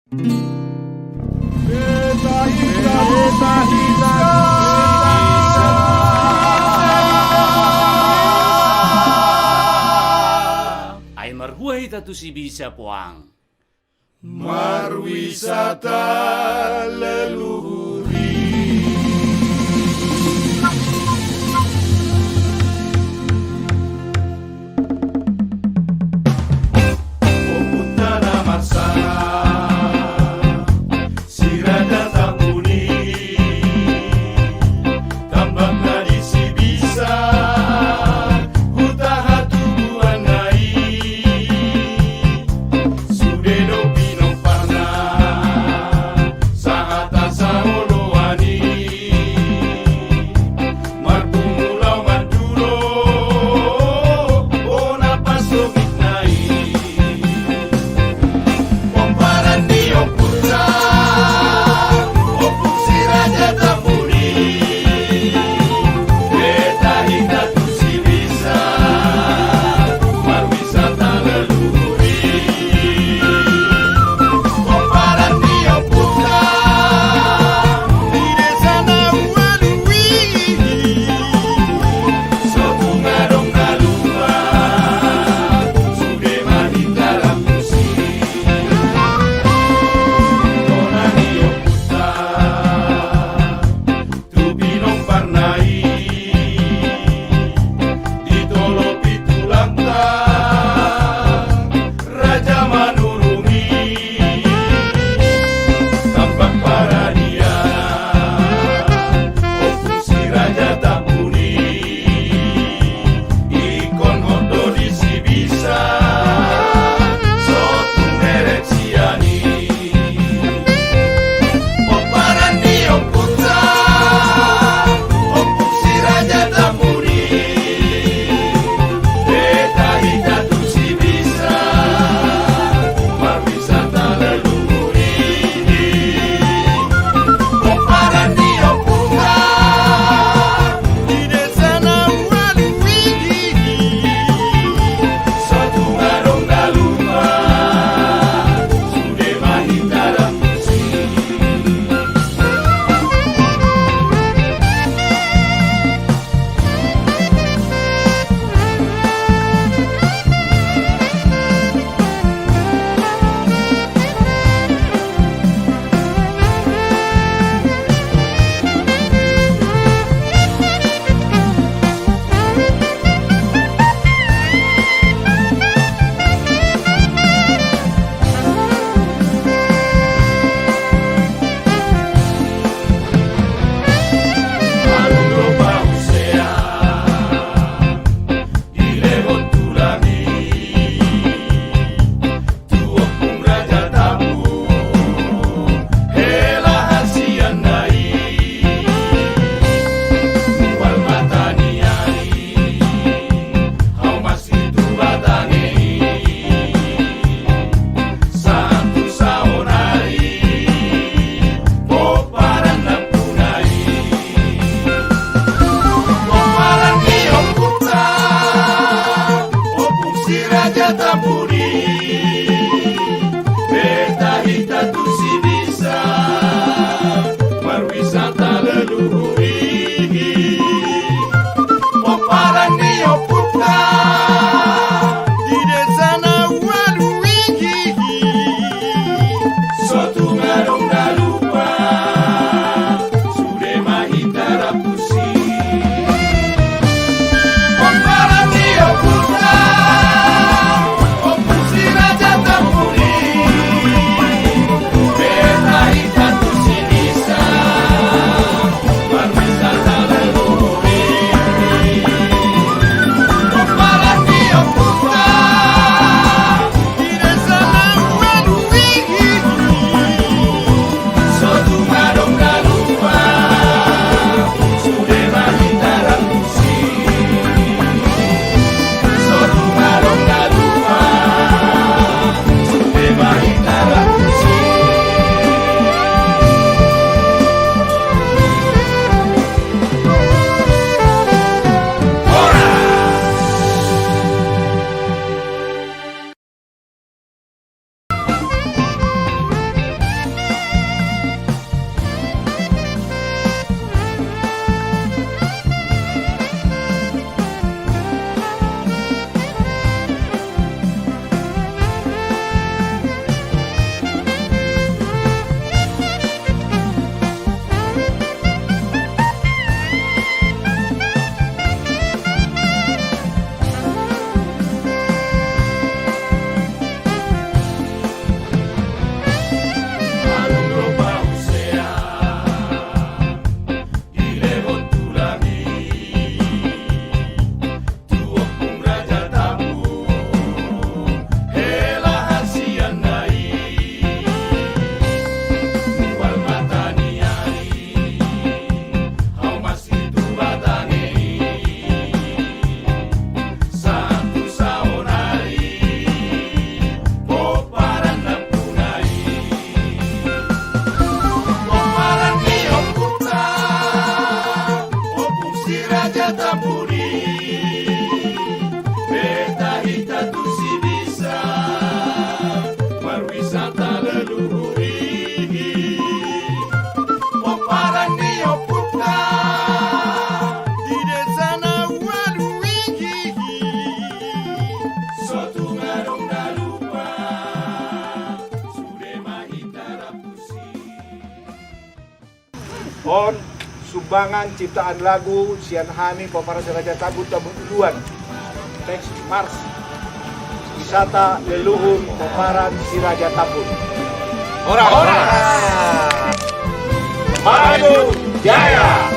Ay marhuay tatu si bisa puang. Marwisata leluhuri. Putana Marsala, Sirada Tambuni, tambak nadi si bisa, hutaha tubuhan nai, sudeno pino parna, sahata saoloani, marpumulau maduro, ona pasogit nai. Raja Tapuri, Beta Hita Tusi bisa berwisata leluhuri. Paparan Nio Putra di desa Nawaluigi, Sotu ngarong dalupa Sude Mahita Rapusi. On sumbangan ciptaan lagu Sian Hani Paparan si Raja Tabut Tabut Uluan. Teks Mars wisata leluhur Paparan si Raja Tabut. Ora. Maju Jaya.